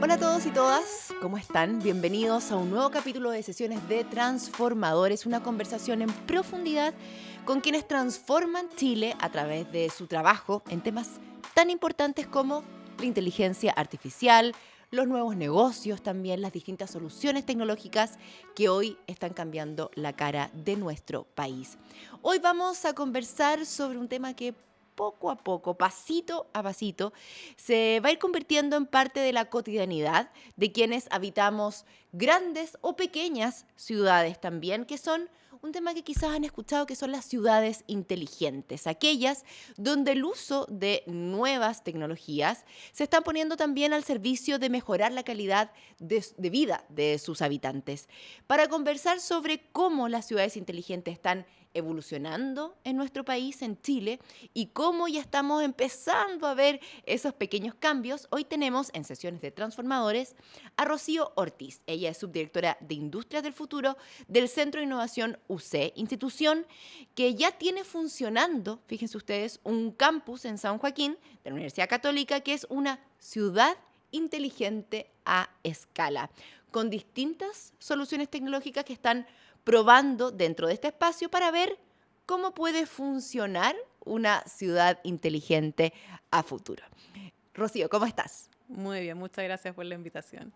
Hola a todos y todas, ¿cómo están? Bienvenidos a un nuevo capítulo de Sesiones de Transformadores, una conversación en profundidad con quienes transforman Chile a través de su trabajo en temas tan importantes como la inteligencia artificial, los nuevos negocios también, las distintas soluciones tecnológicas que hoy están cambiando la cara de nuestro país. Hoy vamos a conversar sobre un tema que poco a poco, pasito a pasito, se va a ir convirtiendo en parte de la cotidianidad de quienes habitamos grandes o pequeñas ciudades también, que son un tema que quizás han escuchado, que son las ciudades inteligentes, aquellas donde el uso de nuevas tecnologías se están poniendo también al servicio de mejorar la calidad de vida de sus habitantes. Para conversar sobre cómo las ciudades inteligentes están evolucionando en nuestro país, en Chile, y cómo ya estamos empezando a ver esos pequeños cambios, hoy tenemos en Sesiones de Transformadores a Rocío Ortiz. Ella es subdirectora de Industrias del Futuro del Centro de Innovación UC, institución que ya tiene funcionando, fíjense ustedes, un campus en San Joaquín de la Universidad Católica, que es una ciudad inteligente a escala, con distintas soluciones tecnológicas que están probando dentro de este espacio para ver cómo puede funcionar una ciudad inteligente a futuro. Rocío, ¿cómo estás? Muy bien, muchas gracias por la invitación.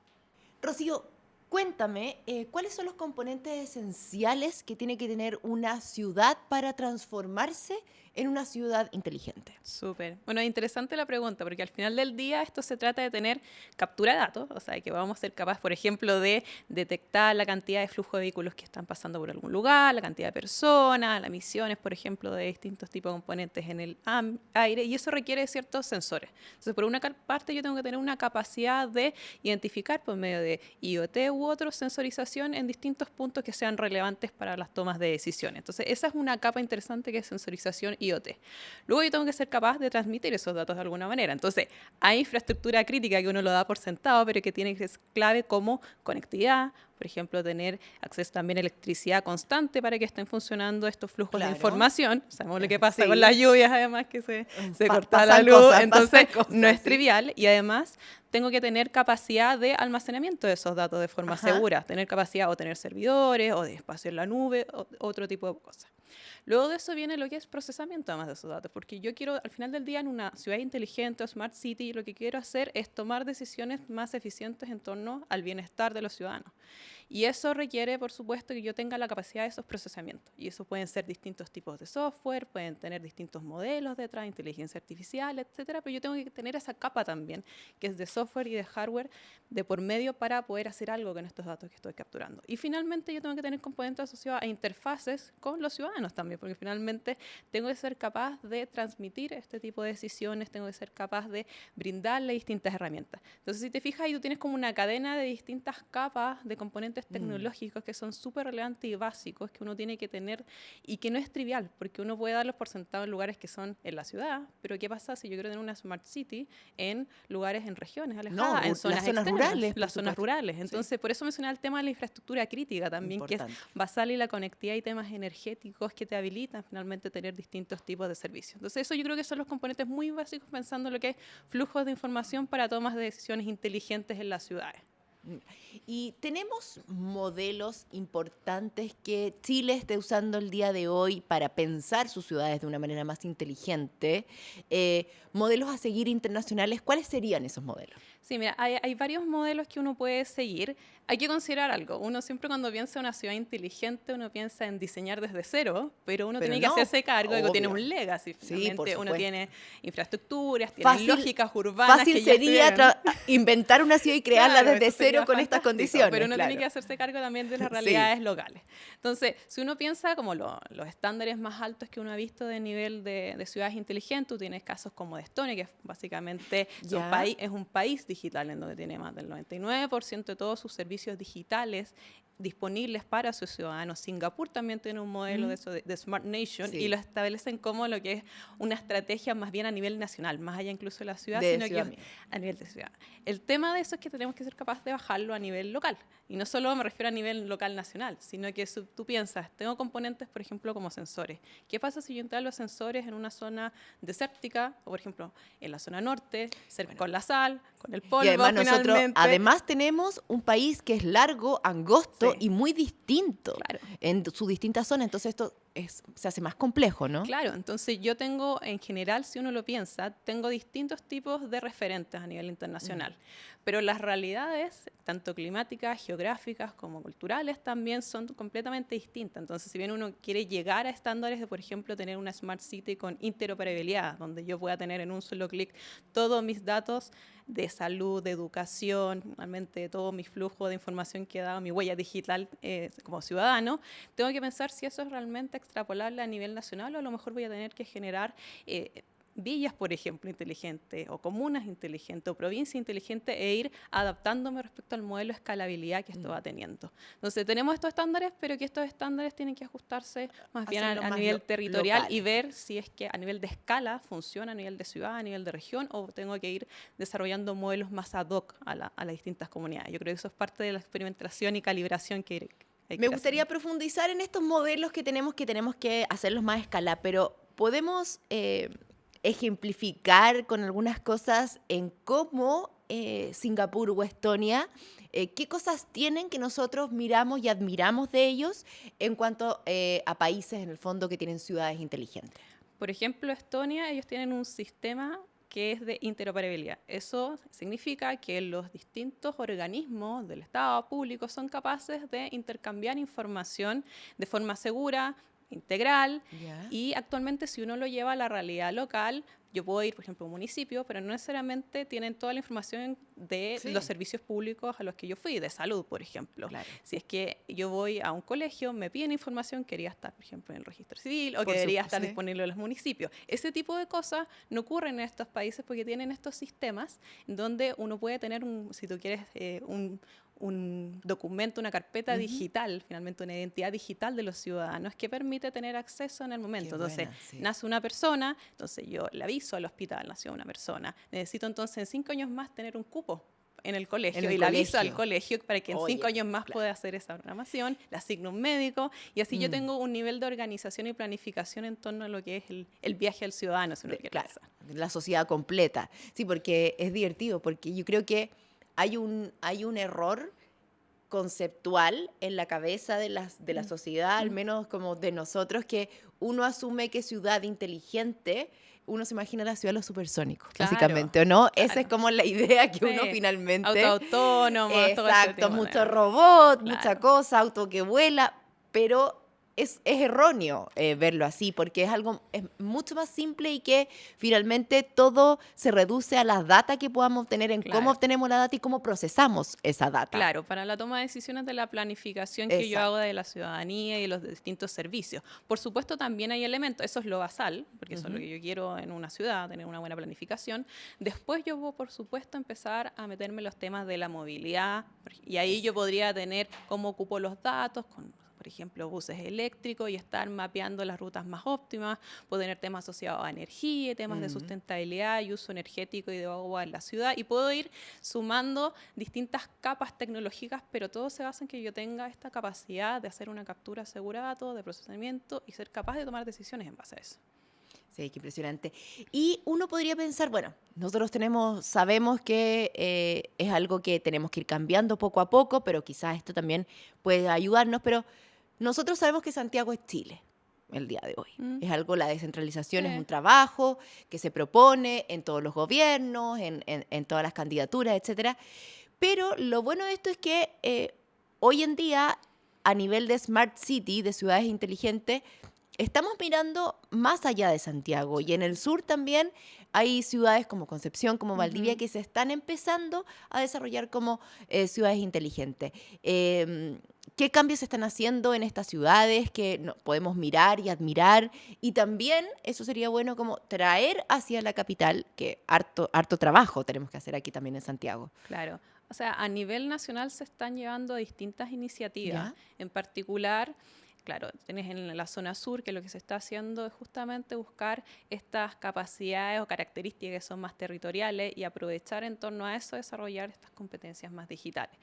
Rocío, cuéntame, ¿cuáles son los componentes esenciales que tiene que tener una ciudad para transformarse en una ciudad inteligente? Súper. Bueno, interesante la pregunta, porque al final del día esto se trata de tener captura de datos, o sea, que vamos a ser capaces, por ejemplo, de detectar la cantidad de flujo de vehículos que están pasando por algún lugar, la cantidad de personas, las emisiones, por ejemplo, de distintos tipos de componentes en el aire, y eso requiere ciertos sensores. Entonces, por una parte, yo tengo que tener una capacidad de identificar por medio de IoT u otros sensorización en distintos puntos que sean relevantes para las tomas de decisiones. Entonces, esa es una capa interesante que es sensorización IoT. Luego yo tengo que ser capaz de transmitir esos datos de alguna manera. Entonces, hay infraestructura crítica que uno lo da por sentado, pero que tiene que ser clave como conectividad, por ejemplo, tener acceso también a electricidad constante para que estén funcionando estos flujos de información. Sabemos lo que pasa con las lluvias, además, que se corta la luz. Cosas, entonces, cosas, no es ¿sí? trivial. Y además, tengo que tener capacidad de almacenamiento de esos datos de forma segura. Tener capacidad o tener servidores o de espacio en la nube, o otro tipo de cosas. Luego de eso viene lo que es procesamiento además de esos datos, porque yo quiero, al final del día, en una ciudad inteligente o smart city, lo que quiero hacer es tomar decisiones más eficientes en torno al bienestar de los ciudadanos. Y eso requiere, por supuesto, que yo tenga la capacidad de esos procesamientos. Y eso pueden ser distintos tipos de software, pueden tener distintos modelos detrás, inteligencia artificial, etcétera, pero yo tengo que tener esa capa también, que es de software y de hardware de por medio para poder hacer algo con estos datos que estoy capturando. Y finalmente yo tengo que tener componentes asociados a interfaces con los ciudadanos también, porque finalmente tengo que ser capaz de transmitir este tipo de decisiones, tengo que ser capaz de brindarle distintas herramientas. Entonces, si te fijas, ahí tú tienes como una cadena de distintas capas de componentes tecnológicos que son súper relevantes y básicos que uno tiene que tener y que no es trivial, porque uno puede darlos por sentado en lugares que son en la ciudad, pero ¿qué pasa si yo quiero tener una smart city en lugares, en regiones alejadas, en zonas externas, rurales, las zonas rurales? Entonces, sí, por eso mencionaba el tema de la infraestructura crítica también, importante, que es basal y la conectividad y temas energéticos que te habilitan finalmente tener distintos tipos de servicios. Entonces, eso yo creo que son los componentes muy básicos pensando en lo que es flujos de información para tomas de decisiones inteligentes en las ciudades. Y tenemos modelos importantes que Chile esté usando el día de hoy para pensar sus ciudades de una manera más inteligente. Modelos a seguir internacionales, ¿cuáles serían esos modelos? Sí, mira, hay varios modelos que uno puede seguir. Hay que considerar algo. Uno siempre cuando piensa en una ciudad inteligente, uno piensa en diseñar desde cero, pero uno tiene que hacerse cargo de que tiene un legacy. Finalmente, uno tiene infraestructuras, tiene lógicas urbanas. Fácil sería inventar una ciudad y crearla desde cero con estas condiciones. Pero uno tiene que hacerse cargo también de las realidades locales. Entonces, si uno piensa como los estándares más altos que uno ha visto de nivel de ciudades inteligentes, tú tienes casos como de Estonia, que básicamente es un país digital en donde tiene más del 99% de todos sus servicios digitales disponibles para sus ciudadanos. Singapur también tiene un modelo de eso, de Smart Nation, y lo establecen como lo que es una estrategia más bien a nivel nacional, más allá incluso de la ciudad, sino que a nivel de ciudad. El tema de eso es que tenemos que ser capaces de bajarlo a nivel local. Y no solo me refiero a nivel local nacional, sino que tú piensas, tengo componentes, por ejemplo, como sensores. ¿Qué pasa si yo instalo los sensores en una zona desértica, o por ejemplo, en la zona norte, cerca con la sal, con el polvo? Y además nosotros, además tenemos un país que es largo, angosto y muy distinto en sus distintas zonas, entonces esto se hace más complejo, ¿no? Claro, entonces yo tengo, en general, si uno lo piensa, tengo distintos tipos de referentes a nivel internacional, pero las realidades, tanto climáticas, geográficas como culturales, también son completamente distintas. Entonces, si bien uno quiere llegar a estándares de, por ejemplo, tener una Smart City con interoperabilidad, donde yo pueda tener en un solo clic todos mis datos de salud, de educación, realmente todo mi flujo de información que he dado, mi huella digital como ciudadano, tengo que pensar si eso es realmente extrapolable a nivel nacional, o a lo mejor voy a tener que generar villas, por ejemplo, inteligentes, o comunas inteligentes, o provincias inteligentes, e ir adaptándome respecto al modelo de escalabilidad que esto va teniendo. Entonces, tenemos estos estándares, pero que estos estándares tienen que ajustarse más bien a nivel territorial y ver si es que a nivel de escala funciona, a nivel de ciudad, a nivel de región, o tengo que ir desarrollando modelos más ad hoc a las distintas comunidades. Yo creo que eso es parte de la experimentación y calibración que me gustaría profundizar en estos modelos que tenemos que hacerlos más a escala, pero podemos ejemplificar con algunas cosas en cómo Singapur o Estonia, qué cosas tienen que nosotros miramos y admiramos de ellos en cuanto a países, en el fondo, que tienen ciudades inteligentes. Por ejemplo, Estonia, ellos tienen un sistema que es de interoperabilidad. Eso significa que los distintos organismos del Estado público son capaces de intercambiar información de forma segura, integral, y actualmente, si uno lo lleva a la realidad local, yo puedo ir, por ejemplo, a un municipio, pero no necesariamente tienen toda la información de los servicios públicos a los que yo fui, de salud, por ejemplo. Si es que yo voy a un colegio, me piden información que debería estar, por ejemplo, en el registro civil, o que debería estar disponible en los municipios. Ese tipo de cosas no ocurren en estos países porque tienen estos sistemas donde uno puede tener, si tú quieres, un documento, una carpeta digital, finalmente una identidad digital de los ciudadanos que permite tener acceso en el momento. Entonces, nace una persona, entonces yo le aviso al hospital, nació una persona. Necesito entonces en 5 años más tener un cupo en el colegio, y le aviso al colegio para que en 5 años más pueda hacer esa programación, le asigno un médico, y así yo tengo un nivel de organización y planificación en torno a lo que es el viaje al ciudadano, si uno quiere pensar. La sociedad completa. Sí, porque es divertido, porque yo creo que hay un error conceptual en la cabeza de la sociedad, al menos como de nosotros, que uno asume que ciudad inteligente, uno se imagina la ciudad de los supersónicos, básicamente, ¿o no? Esa es como la idea que uno finalmente... Auto autónomo. Exacto, mucho robot, mucha cosa, auto que vuela, pero es erróneo verlo así, porque es mucho más simple, y que finalmente todo se reduce a las datas que podamos obtener, en cómo obtenemos la data y cómo procesamos esa data. Claro, para la toma de decisiones de la planificación que yo hago de la ciudadanía y de los distintos servicios. Por supuesto, también hay elementos, eso es lo basal, porque eso es lo que yo quiero en una ciudad, tener una buena planificación. Después yo voy, por supuesto, a empezar a meterme en los temas de la movilidad, y ahí yo podría tener cómo ocupo los datos, por ejemplo, buses eléctricos, y estar mapeando las rutas más óptimas. Puedo tener temas asociados a energía, temas de sustentabilidad y uso energético y de agua en la ciudad, y puedo ir sumando distintas capas tecnológicas, pero todo se basa en que yo tenga esta capacidad de hacer una captura segura de datos, de procesamiento, y ser capaz de tomar decisiones en base a eso. Sí, qué impresionante. Y uno podría pensar, bueno, nosotros sabemos que es algo que tenemos que ir cambiando poco a poco, pero quizás esto también puede ayudarnos, pero nosotros sabemos que Santiago es Chile el día de hoy. Es algo, la descentralización es un trabajo que se propone en todos los gobiernos, en todas las candidaturas, etcétera. Pero lo bueno de esto es que hoy en día, a nivel de Smart City, de ciudades inteligentes, estamos mirando más allá de Santiago, y en el sur también hay ciudades como Concepción, como Valdivia, que se están empezando a desarrollar como ciudades inteligentes. ¿Qué qué cambios se están haciendo en estas ciudades que podemos mirar y admirar, y también eso sería bueno como traer hacia la capital, que harto trabajo tenemos que hacer aquí también en Santiago. Claro. O sea, a nivel nacional se están llevando distintas iniciativas. ¿Ya? En particular, claro, tienes en la zona sur que lo que se está haciendo es justamente buscar estas capacidades o características que son más territoriales y aprovechar en torno a eso desarrollar estas competencias más digitales.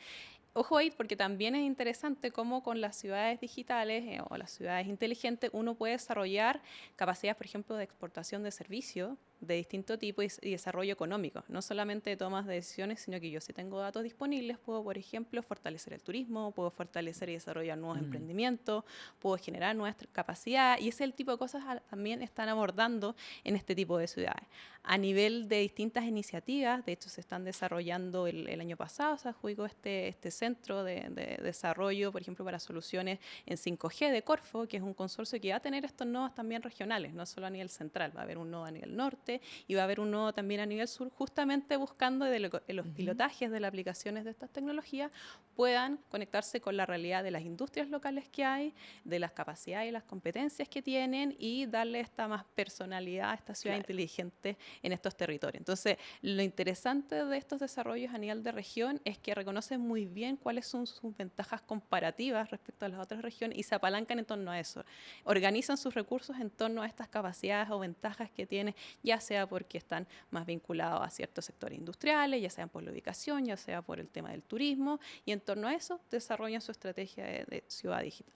Ojo ahí, porque también es interesante cómo con las ciudades digitales o las ciudades inteligentes uno puede desarrollar capacidades, por ejemplo, de exportación de servicios de distinto tipo y desarrollo económico. No solamente de tomas de decisiones, sino que yo si tengo datos disponibles puedo, por ejemplo, fortalecer el turismo, puedo fortalecer y desarrollar nuevos emprendimientos, puedo generar nuevas capacidades y ese es el tipo de cosas también están abordando en este tipo de ciudades. A nivel de distintas iniciativas, de hecho se están desarrollando el año pasado, se adjudicó este centro de desarrollo, por ejemplo, para soluciones en 5G de Corfo, que es un consorcio que va a tener estos nodos también regionales, no solo a nivel central, va a haber un nodo a nivel norte y va a haber un nodo también a nivel sur, justamente buscando de los pilotajes de las aplicaciones de estas tecnologías puedan conectarse con la realidad de las industrias locales que hay, de las capacidades y las competencias que tienen y darle esta más personalidad a esta ciudad inteligente en estos territorios. Entonces, lo interesante de estos desarrollos a nivel de región es que reconocen muy bien cuáles son sus ventajas comparativas respecto a las otras regiones y se apalancan en torno a eso. Organizan sus recursos en torno a estas capacidades o ventajas que tienen, ya sea porque están más vinculados a ciertos sectores industriales, ya sea por la ubicación, ya sea por el tema del turismo, y en torno a eso desarrollan su estrategia de ciudad digital.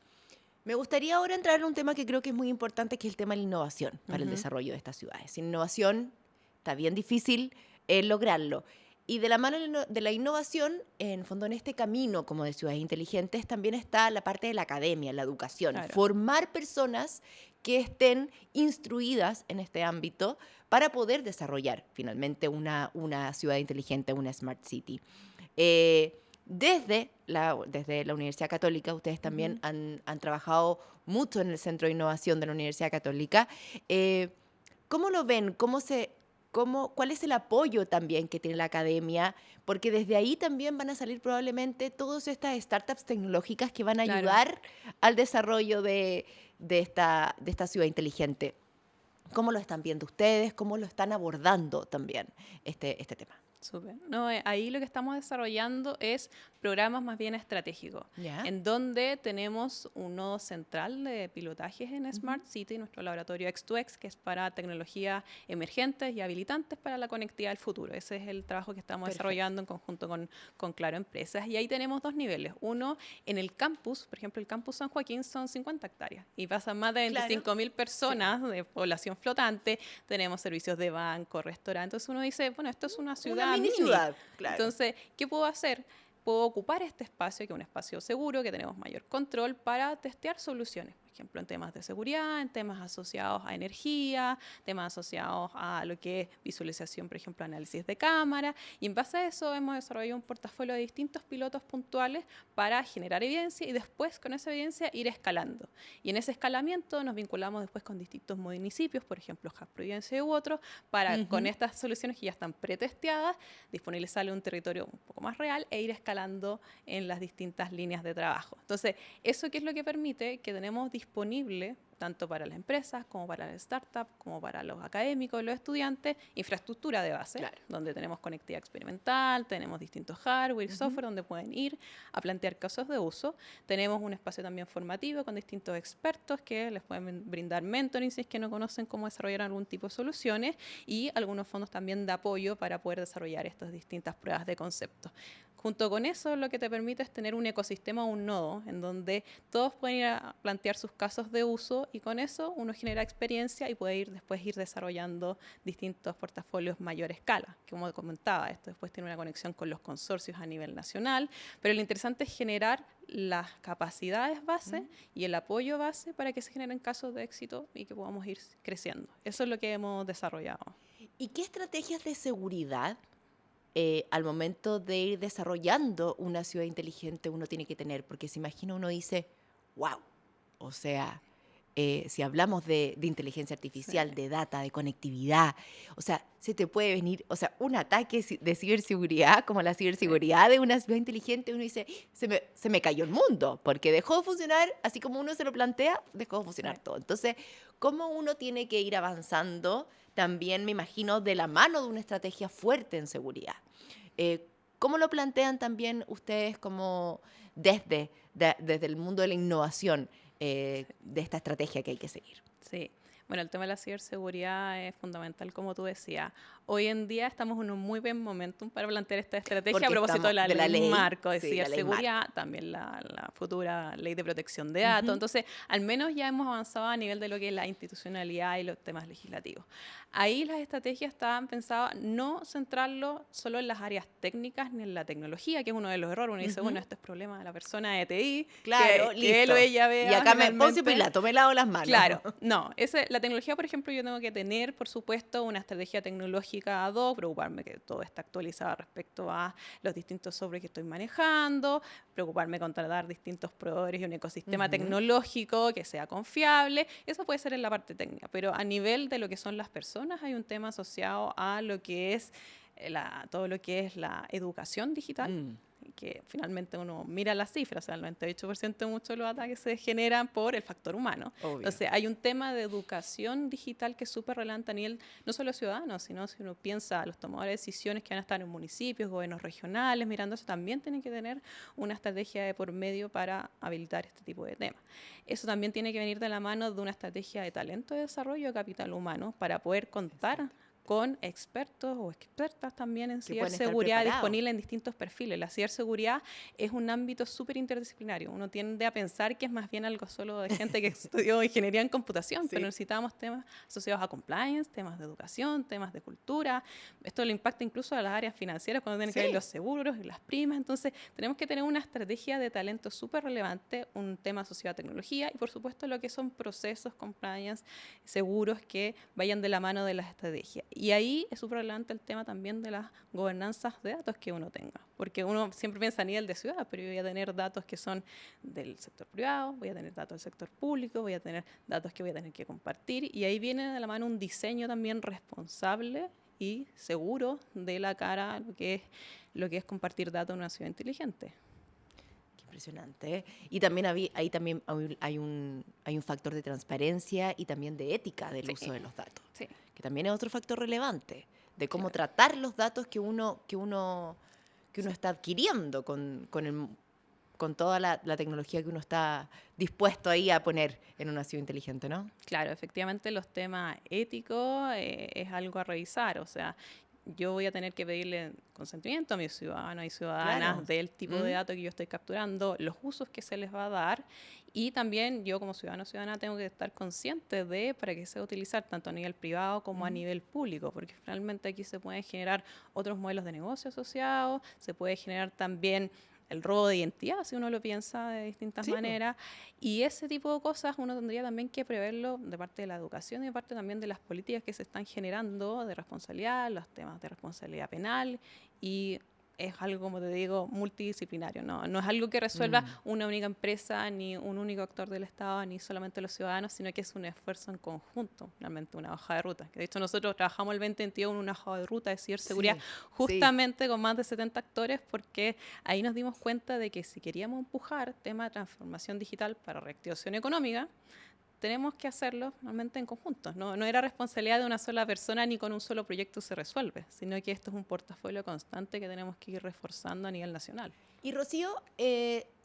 Me gustaría ahora entrar en un tema que creo que es muy importante, que es el tema de la innovación para el desarrollo de estas ciudades. Sin innovación está bien difícil lograrlo. Y de la mano de la innovación, en fondo en este camino como de ciudades inteligentes, también está la parte de la academia, la educación. Claro. Formar personas que estén instruidas en este ámbito para poder desarrollar finalmente una ciudad inteligente, una smart city. Desde la Universidad Católica, ustedes también han trabajado mucho en el Centro de Innovación de la Universidad Católica. ¿Cómo lo ven? ¿Cuál es el apoyo también que tiene la academia? Porque desde ahí también van a salir probablemente todas estas startups tecnológicas que van a ayudar al desarrollo de esta ciudad inteligente. ¿Cómo lo están viendo ustedes? ¿Cómo lo están abordando también este tema? Súper. No, ahí lo que estamos desarrollando es programas más bien estratégicos, ¿Ya? en donde tenemos un nodo central de pilotajes en Smart City, nuestro laboratorio X2X, que es para tecnologías emergentes y habilitantes para la conectividad del futuro. Ese es el trabajo que estamos desarrollando en conjunto con Claro Empresas. Y ahí tenemos dos niveles. Uno, en el campus, por ejemplo, el campus San Joaquín son 50 hectáreas y pasan más de 25.000 personas de población flotante. Tenemos servicios de banco, restaurante. Entonces uno dice, bueno, esto es una ciudad Una mini ciudad, claro. Entonces, ¿qué puedo hacer? Puedo ocupar este espacio, que es un espacio seguro, que tenemos mayor control, para testear soluciones. Por ejemplo, en temas de seguridad, en temas asociados a energía, temas asociados a lo que es visualización, por ejemplo, análisis de cámara. Y en base a eso hemos desarrollado un portafolio de distintos pilotos puntuales para generar evidencia y después con esa evidencia ir escalando. Y en ese escalamiento nos vinculamos después con distintos municipios, por ejemplo, Hub Providencia u otros, para con estas soluciones que ya están pretesteadas, disponibilizarle un territorio un poco más real e ir escalando en las distintas líneas de trabajo. Entonces, ¿eso qué es lo que permite? Que tenemos disponible, tanto para las empresas como para las startups, como para los académicos, los estudiantes, infraestructura de base, donde tenemos conectividad experimental, tenemos distintos hardware y software donde pueden ir a plantear casos de uso. Tenemos un espacio también formativo con distintos expertos que les pueden brindar mentoring si es que no conocen cómo desarrollar algún tipo de soluciones y algunos fondos también de apoyo para poder desarrollar estas distintas pruebas de concepto. Junto con eso, lo que te permite es tener un ecosistema o un nodo en donde todos pueden ir a plantear sus casos de uso y con eso uno genera experiencia y puede después ir desarrollando distintos portafolios mayor escala. Como comentaba, esto después tiene una conexión con los consorcios a nivel nacional, pero lo interesante es generar las capacidades base y el apoyo base para que se generen casos de éxito y que podamos ir creciendo. Eso es lo que hemos desarrollado. ¿Y qué estrategias de seguridad al momento de ir desarrollando una ciudad inteligente uno tiene que tener? Porque se imagina, uno dice, wow, o sea, si hablamos de inteligencia artificial, Sí. de data, de conectividad, o sea, se te puede venir, o sea, un ataque de ciberseguridad, como la Sí. ciberseguridad de una ciudad inteligente, uno dice, se me cayó el mundo, porque dejó de funcionar, así como uno se lo plantea, dejó de Sí. funcionar todo. Entonces, ¿cómo uno tiene que ir avanzando? También me imagino de la mano de una estrategia fuerte en seguridad. Eh, ¿Cómo lo plantean también ustedes como desde el mundo de la innovación de esta estrategia que hay que seguir? Sí. Bueno, el tema de la ciberseguridad es fundamental, como tú decías. Hoy en día estamos en un muy buen momentum para plantear esta estrategia a Porque propósito de estamos la de la ley ley, marco de sí, la ley marco. ciberseguridad, también la futura ley de protección de datos. Ujú, Entonces, al menos ya hemos avanzado a nivel de lo que es la institucionalidad y los temas legislativos. Ahí las estrategias estaban pensadas no centrarlo solo en las áreas técnicas ni en la tecnología, que es uno de los errores. Uno dice, bueno, ujú. esto es problema de la persona de TI, Claro, que él o listo. ella Y vea acá me Poncio finalmente. Pilato, me lavo las manos. Claro, no. La tecnología, por ejemplo, yo tengo que tener, por supuesto, una estrategia tecnológica ad hoc, preocuparme que todo está actualizado respecto a los distintos software que estoy manejando, preocuparme con contratar distintos proveedores y un ecosistema Ujú. tecnológico que sea confiable. Eso puede ser en la parte técnica, pero a nivel de lo que son las personas hay un tema asociado a lo que es todo lo que es la educación digital, Mm, que finalmente uno mira las cifras, o sea, el 98% de muchos de los ataques se generan por el factor humano. obvio. Entonces, hay un tema de educación digital que es súper relevante a nivel, no solo ciudadanos, sino si uno piensa los tomadores de decisiones que van a estar en municipios, gobiernos regionales, mirando eso, también tienen que tener una estrategia de por medio para habilitar este tipo de temas. Eso también tiene que venir de la mano de una estrategia de talento de desarrollo de capital humano para poder contar Exacto. con expertos o expertas también en Que pueden estar ciberseguridad preparados. disponibles en distintos perfiles. La ciberseguridad es un ámbito súper interdisciplinario. Uno tiende a pensar que es más bien algo solo de gente que estudió ingeniería en computación, pero Sí. necesitamos temas asociados a compliance, temas de educación, temas de cultura. Esto le impacta incluso a las áreas financieras cuando tienen que ver Sí. los seguros y las primas. Entonces, tenemos que tener una estrategia de talento súper relevante, un tema asociado a tecnología y, por supuesto, lo que son procesos, compliance, seguros que vayan de la mano de las estrategias. Y ahí es súper relevante el tema también de las gobernanzas de datos que uno tenga, porque uno siempre piensa a nivel de ciudad, pero yo voy a tener datos que son del sector privado, voy a tener datos del sector público, voy a tener datos que voy a tener que compartir, y ahí viene de la mano un diseño también responsable y seguro de la cara a lo que es compartir datos en una ciudad inteligente. Qué impresionante, ¿eh? Y también ahí también hay un factor de transparencia y también de ética del Sí, uso de los datos, sí, que también es otro factor relevante de cómo claro. tratar los datos que uno está adquiriendo con toda la tecnología que uno está dispuesto ahí a poner en una ciudad inteligente, ¿no? Claro, efectivamente los temas éticos es algo a revisar, o sea, yo voy a tener que pedirle consentimiento a mis ciudadanos y ciudadanas Claro. del tipo de ¿Mm? datos que yo estoy capturando, los usos que se les va a dar y también yo como ciudadano o ciudadana tengo que estar consciente de para qué se va a utilizar tanto a nivel privado como a ¿Mm? nivel público, porque finalmente aquí se pueden generar otros modelos de negocio asociados, se puede generar también el robo de identidad, si uno lo piensa de distintas Sí, po. maneras, y ese tipo de cosas uno tendría también que preverlo de parte de la educación y de parte también de las políticas que se están generando de responsabilidad, los temas de responsabilidad penal y es algo, como te digo, multidisciplinario. No es algo que resuelva Mm. una única empresa, ni un único actor del Estado, ni solamente los ciudadanos, sino que es un esfuerzo en conjunto, realmente una hoja de ruta. Que de hecho nosotros trabajamos el 2021 en una hoja de ruta de ciberseguridad Sí, sí. justamente con más de 70 actores porque ahí nos dimos cuenta de que si queríamos empujar tema de transformación digital para reactivación económica, tenemos que hacerlo realmente en conjunto. No era responsabilidad de una sola persona ni con un solo proyecto se resuelve, sino que esto es un portafolio constante que tenemos que ir reforzando a nivel nacional. Y Rocío,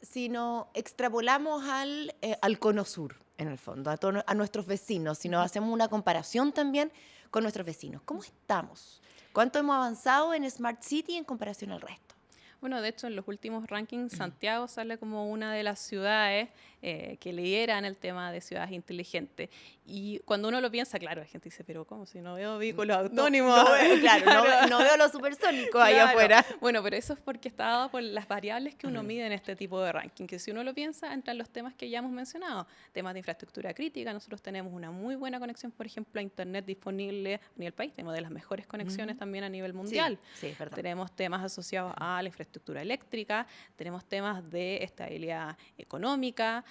si nos extrapolamos al Cono Sur, en el fondo, a nuestros vecinos, si nos hacemos una comparación también con nuestros vecinos, ¿cómo estamos? ¿Cuánto hemos avanzado en Smart City en comparación al resto? Bueno, de hecho, en los últimos rankings, Santiago sale como una de las ciudades que lideran el tema de ciudades inteligentes. Y cuando uno lo piensa, claro, la gente dice, pero ¿cómo? Si no veo vehículos No, autónomos. no veo, claro, Claro. no veo los supersónicos allá Claro. afuera. Bueno, pero eso es porque está dado por las variables que uno mide en este tipo de ranking, que si uno lo piensa, entran los temas que ya hemos mencionado, temas de infraestructura crítica. Nosotros tenemos una muy buena conexión, por ejemplo, a Internet disponible a nivel país. Tenemos de las mejores conexiones también a nivel Sí, mundial. sí, es verdad. Tenemos temas asociados a la infraestructura infraestructura eléctrica, tenemos temas de estabilidad económica,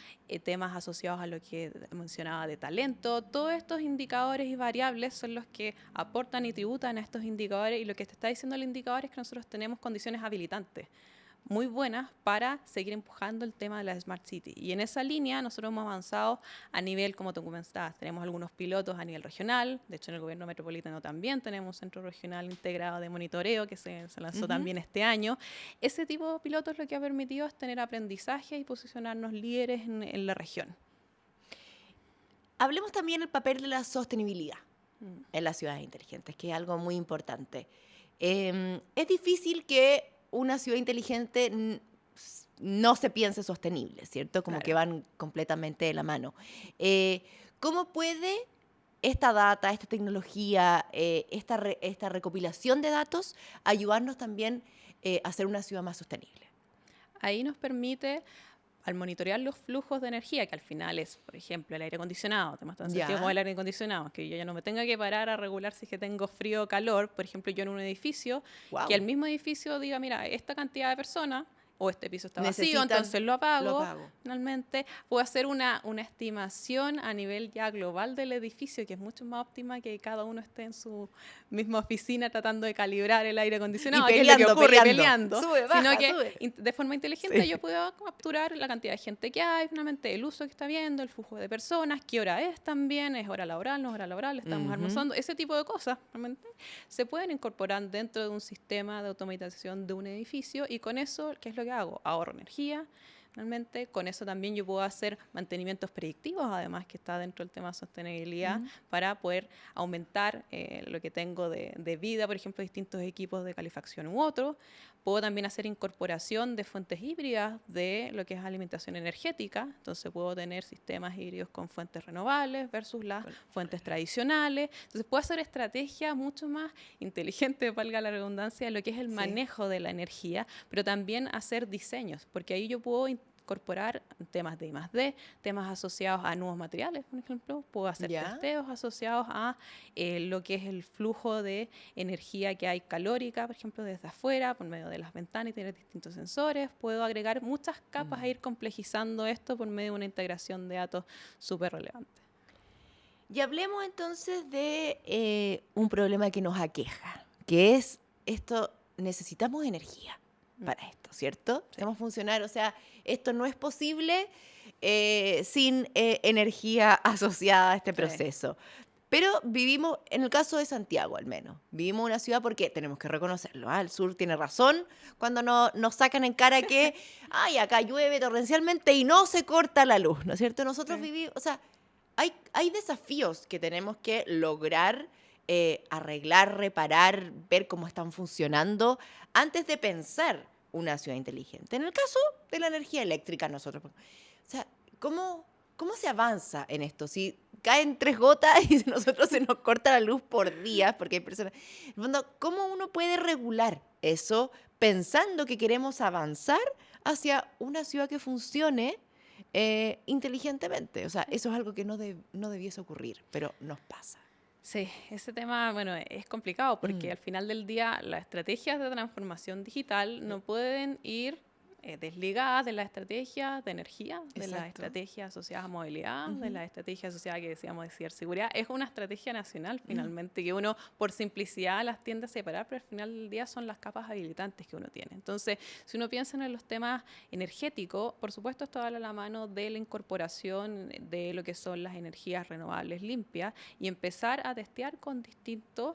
temas asociados a lo que mencionaba de talento. Todos estos indicadores y variables son los que aportan y tributan a estos indicadores, y lo que te está diciendo el indicador es que nosotros tenemos condiciones habilitantes muy buenas para seguir empujando el tema de la Smart City. Y en esa línea nosotros hemos avanzado a nivel, como tú comentabas, tenemos algunos pilotos a nivel regional. De hecho, en el gobierno metropolitano también tenemos un centro regional integrado de monitoreo que se lanzó también este año. Ese tipo de pilotos lo que ha permitido es tener aprendizaje y posicionarnos líderes en la región. Hablemos también del papel de la sostenibilidad en las ciudades inteligentes, que es algo muy importante. Es difícil que una ciudad inteligente no se piense sostenible, ¿cierto? Como que van completamente de la mano. ¿Cómo puede esta data, esta tecnología, esta recopilación de datos ayudarnos también a hacer una ciudad más sostenible? Ahí nos permite, al monitorear los flujos de energía, que al final es, por ejemplo, el aire acondicionado, temas tan sencillos como el aire acondicionado, que yo ya no me tenga que parar a regular si es que tengo frío o calor, por ejemplo, yo en un edificio, que el mismo edificio diga, mira, esta cantidad de personas, o este piso está vacío, entonces lo apago. Finalmente, puedo hacer una estimación a nivel ya global del edificio, que es mucho más óptima que cada uno esté en su misma oficina tratando de calibrar el aire acondicionado, y peleando, que es lo que ocurre, peleando. Sube, baja, sino que sube. de forma inteligente yo puedo capturar la cantidad de gente que hay, finalmente el uso que está viendo, el flujo de personas, qué hora es también, es hora laboral, no es hora laboral, estamos almorzando, ese tipo de cosas realmente se pueden incorporar dentro de un sistema de automatización de un edificio, y con eso, ¿qué es lo que hago? Ahorro energía. Realmente con eso también yo puedo hacer mantenimientos predictivos, además que está dentro del tema de sostenibilidad, para poder aumentar lo que tengo de vida, por ejemplo, distintos equipos de calefacción u otros. Puedo también hacer incorporación de fuentes híbridas de lo que es alimentación energética, entonces puedo tener sistemas híbridos con fuentes renovables versus las fuentes tradicionales. Entonces puedo hacer estrategias mucho más inteligentes, valga la redundancia, de lo que es el manejo de la energía, pero también hacer diseños, porque ahí yo puedo incorporar temas de I+D, temas asociados a nuevos materiales, por ejemplo. Puedo hacer testeos asociados a lo que es el flujo de energía que hay calórica, por ejemplo, desde afuera, por medio de las ventanas y tener distintos sensores. Puedo agregar muchas capas e ir complejizando esto por medio de una integración de datos súper relevante. Y hablemos entonces de un problema que nos aqueja, que es esto: necesitamos energía para esto, ¿cierto? Necesitamos funcionar, o sea, esto no es posible sin energía asociada a este proceso. Pero vivimos, en el caso de Santiago al menos, vivimos en una ciudad, porque tenemos que reconocerlo, el sur tiene razón cuando nos sacan en cara que ay, acá llueve torrencialmente y no se corta la luz, ¿no es cierto? Nosotros vivimos, o sea, hay desafíos que tenemos que lograr arreglar, reparar, ver cómo están funcionando antes de pensar una ciudad inteligente. En el caso de la energía eléctrica, nosotros, o sea, ¿cómo se avanza en esto? Si caen 3 gotas y nosotros se nos corta la luz por días, porque hay personas... En el fondo, ¿cómo uno puede regular eso pensando que queremos avanzar hacia una ciudad que funcione inteligentemente? O sea, eso es algo que no debiese ocurrir, pero nos pasa. Sí, ese tema, bueno, es complicado porque al final del día las estrategias de transformación digital no pueden ir desligadas de las estrategias de energía, de las estrategias asociadas a movilidad, de las estrategias asociadas, que decíamos, de ciberseguridad. Es una estrategia nacional finalmente que uno por simplicidad las tiende a separar, pero al final del día son las capas habilitantes que uno tiene. Entonces, si uno piensa en los temas energéticos, por supuesto esto va a la mano de la incorporación de lo que son las energías renovables limpias y empezar a testear con distintos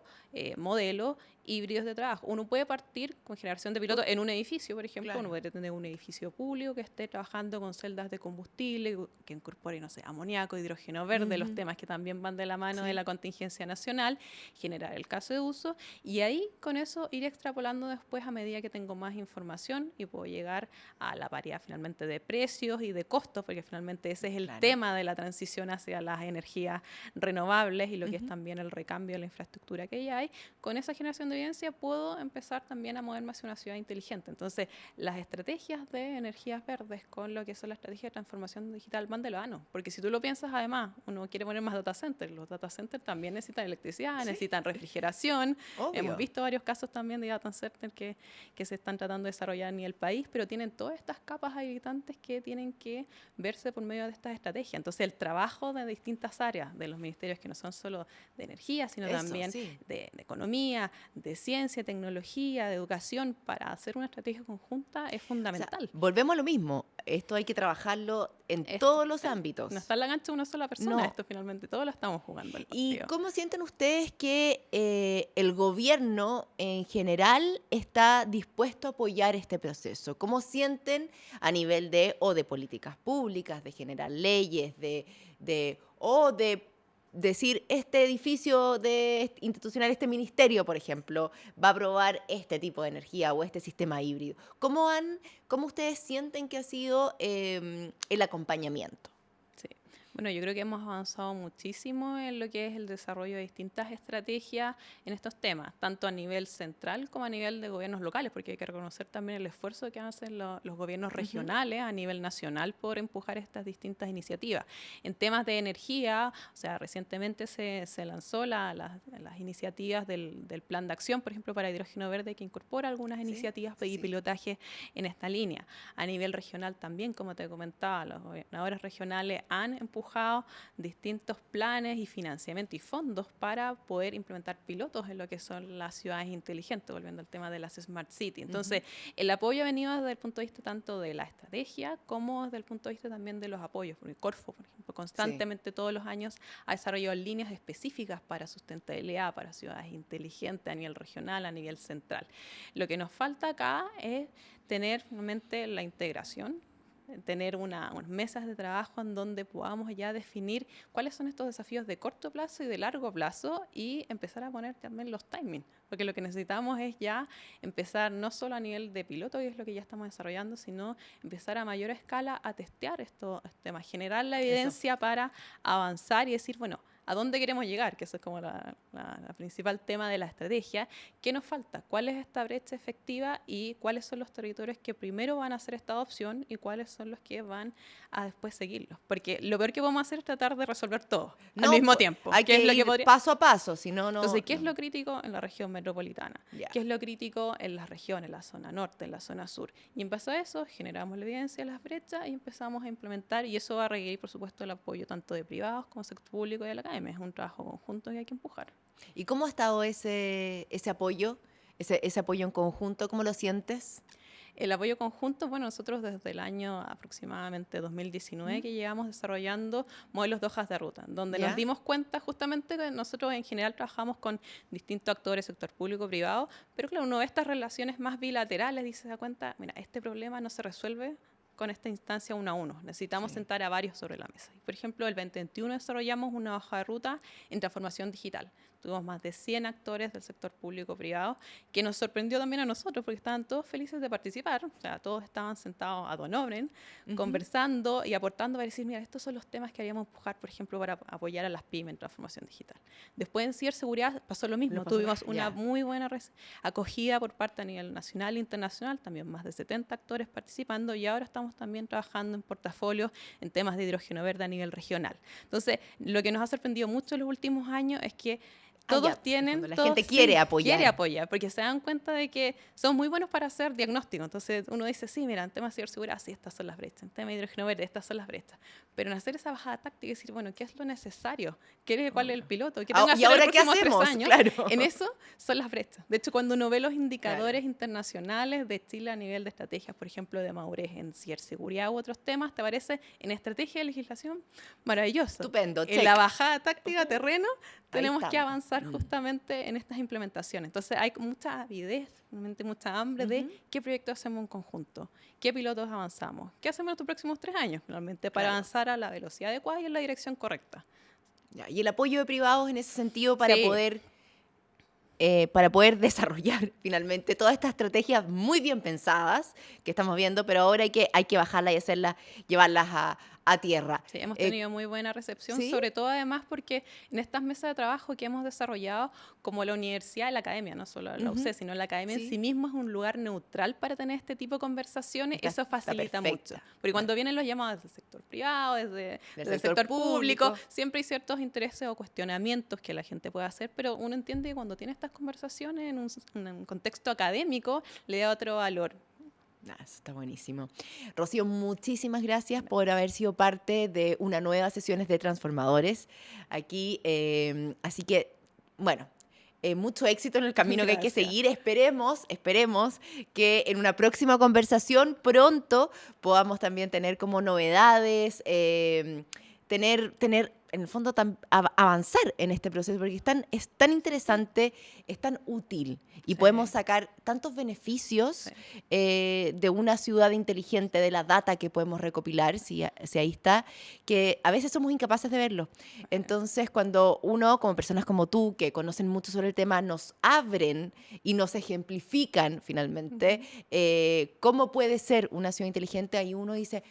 modelos híbridos de trabajo. Uno puede partir con generación de pilotos en un edificio, por ejemplo. Uno puede tener un edificio público que esté trabajando con celdas de combustible, que incorpore, no sé, amoníaco, hidrógeno verde, los temas que también van de la mano de la contingencia nacional, generar el caso de uso, y ahí con eso ir extrapolando después a medida que tengo más información y puedo llegar a la paridad finalmente de precios y de costos, porque finalmente ese es el tema de la transición hacia las energías renovables y lo que es también el recambio de la infraestructura que ya hay. Con esa generación de evidencia puedo empezar también a moverme hacia una ciudad inteligente. Entonces, las estrategias estrategias de energías verdes con lo que son las estrategias de transformación digital van de la mano. Porque si tú lo piensas, además, uno quiere poner más data centers. Los data centers también necesitan electricidad, Sí. necesitan refrigeración. Obvio. Hemos visto varios casos también de data centers que se están tratando de desarrollar a nivel país, pero tienen todas estas capas habilitantes que tienen que verse por medio de estas estrategias. Entonces, el trabajo de distintas áreas de los ministerios, que no son solo de energía, sino también de economía, de ciencia, tecnología, de educación, para hacer una estrategia conjunta es fundamental. O sea, volvemos a lo mismo. Esto hay que trabajarlo en todos los ámbitos. No está en la cancha una sola persona, No. esto finalmente todos lo estamos jugando. ¿Y cómo sienten ustedes que el gobierno en general está dispuesto a apoyar este proceso? ¿Cómo sienten a nivel de políticas públicas, de generar leyes, de decir, este edificio institucional, este ministerio, por ejemplo, va a aprobar este tipo de energía o este sistema híbrido? ¿Cómo ustedes sienten que ha sido el acompañamiento? Sí. Bueno, yo creo que hemos avanzado muchísimo en lo que es el desarrollo de distintas estrategias en estos temas, tanto a nivel central como a nivel de gobiernos locales, porque hay que reconocer también el esfuerzo que hacen los gobiernos regionales a nivel nacional por empujar estas distintas iniciativas. En temas de energía, o sea, recientemente se lanzó las iniciativas del Plan de Acción, por ejemplo, para hidrógeno verde, que incorpora algunas iniciativas y pilotaje en esta línea. A nivel regional también, como te comentaba, los gobernadores regionales han empujado distintos planes y financiamiento y fondos para poder implementar pilotos en lo que son las ciudades inteligentes, volviendo al tema de las Smart Cities. Entonces, el apoyo ha venido desde el punto de vista tanto de la estrategia como desde el punto de vista también de los apoyos. Porque Corfo, por ejemplo, constantemente todos los años ha desarrollado líneas específicas para sustentabilidad, para ciudades inteligentes a nivel regional, a nivel central. Lo que nos falta acá es tener realmente la integración, tener unas mesas de trabajo en donde podamos ya definir cuáles son estos desafíos de corto plazo y de largo plazo y empezar a poner también los timings, porque lo que necesitamos es ya empezar no solo a nivel de piloto, que es lo que ya estamos desarrollando, sino empezar a mayor escala a testear estos temas, generar la evidencia para avanzar y decir, bueno, ¿a dónde queremos llegar? Que eso es como la principal tema de la estrategia. ¿Qué nos falta? ¿Cuál es esta brecha efectiva y cuáles son los territorios que primero van a hacer esta adopción y cuáles son los que van a después seguirlos? Porque lo peor que podemos hacer es tratar de resolver todo al mismo tiempo. Hay que ir paso a paso, si no, no. Entonces, ¿qué es lo crítico en la región metropolitana? Yeah. ¿Qué es lo crítico en las regiones, en la zona norte, en la zona sur? Y en base a eso, generamos la evidencia de las brechas y empezamos a implementar, y eso va a requerir, por supuesto, el apoyo tanto de privados como sector público y de la academia. Es un trabajo conjunto que hay que empujar. ¿Y cómo ha estado ese apoyo, ese apoyo en conjunto? ¿Cómo lo sientes? El apoyo conjunto, bueno, nosotros desde el año aproximadamente 2019 que llevamos desarrollando modelos de hojas de ruta, donde nos dimos cuenta justamente que nosotros en general trabajamos con distintos actores, sector público, privado, pero claro, uno ve estas relaciones más bilaterales y se da cuenta, mira, este problema no se resuelve con esta instancia uno a uno. Necesitamos sentar a varios sobre la mesa. Por ejemplo, el 2021 desarrollamos una hoja de ruta en transformación digital. Tuvimos más de 100 actores del sector público-privado, que nos sorprendió también a nosotros, porque estaban todos felices de participar. O sea, todos estaban sentados ad honorem, conversando y aportando para decir, mira, estos son los temas que haríamos empujar, por ejemplo, para apoyar a las pymes en transformación digital. Después en ciberseguridad pasó lo mismo. Tuvimos una muy buena acogida por parte a nivel nacional e internacional, también más de 70 actores participando, y ahora estamos también trabajando en portafolios en temas de hidrógeno verde a nivel regional. Entonces, lo que nos ha sorprendido mucho en los últimos años es que todos tienen... La gente quiere apoyar. Quiere apoyar, porque se dan cuenta de que son muy buenos para hacer diagnóstico. Entonces uno dice, sí, mira, en temas de ciberseguridad, sí, estas son las brechas. En temas de hidrógeno verde, estas son las brechas. Pero en hacer esa bajada táctica y decir, bueno, ¿qué es lo necesario? ¿Cuál es el piloto? ¿Qué tengo que hacer ahora en los próximos 3 años? Claro. En eso son las brechas. De hecho, cuando uno ve los indicadores internacionales de Chile a nivel de estrategias, por ejemplo, de madurez en ciberseguridad u otros temas, te parece en estrategia de legislación maravilloso. Estupendo. En la bajada táctica terreno tenemos que avanzar justamente en estas implementaciones. Entonces hay mucha avidez, realmente mucha hambre de qué proyectos hacemos en conjunto, qué pilotos avanzamos, qué hacemos en los próximos 3 años realmente para avanzar a la velocidad adecuada y en la dirección correcta. Y el apoyo de privados en ese sentido para poder desarrollar finalmente todas estas estrategias muy bien pensadas que estamos viendo, pero ahora hay que bajarlas y llevarlas a tierra. Sí, hemos tenido muy buena recepción, ¿sí? sobre todo además porque en estas mesas de trabajo que hemos desarrollado, como la universidad y la academia, no solo la UC, sino la academia en sí misma es un lugar neutral para tener este tipo de conversaciones, eso facilita mucho. Porque cuando vienen los llamados del sector privado, del sector público, siempre hay ciertos intereses o cuestionamientos que la gente puede hacer, pero uno entiende que cuando tiene estas conversaciones en un contexto académico, le da otro valor. Eso está buenísimo. Rocío, muchísimas gracias por haber sido parte de una nueva Sesiones de Transformadores aquí. Así que, bueno, mucho éxito en el camino que hay que seguir. Esperemos que en una próxima conversación pronto podamos también tener como novedades, tener en el fondo avanzar en este proceso, porque es tan interesante, es tan útil y podemos sacar tantos beneficios de una ciudad inteligente, de la data que podemos recopilar, si ahí está, que a veces somos incapaces de verlo. Entonces, cuando uno, como personas como tú, que conocen mucho sobre el tema, nos abren y nos ejemplifican finalmente cómo puede ser una ciudad inteligente, ahí uno dice,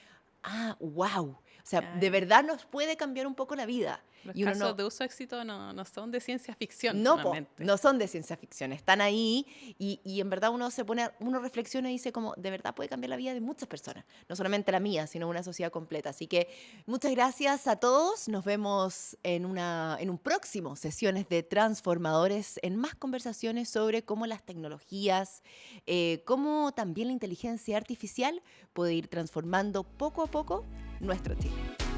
wow. O sea, de verdad nos puede cambiar un poco la vida. Los casos de uso éxito no son de ciencia ficción. No son de ciencia ficción, están ahí y en verdad uno reflexiona y dice como, de verdad puede cambiar la vida de muchas personas, no solamente la mía, sino una sociedad completa. Así que muchas gracias a todos, nos vemos en un próximo Sesiones de Transformadores, en más conversaciones sobre cómo las tecnologías, cómo también la inteligencia artificial puede ir transformando poco a poco nuestro Chile.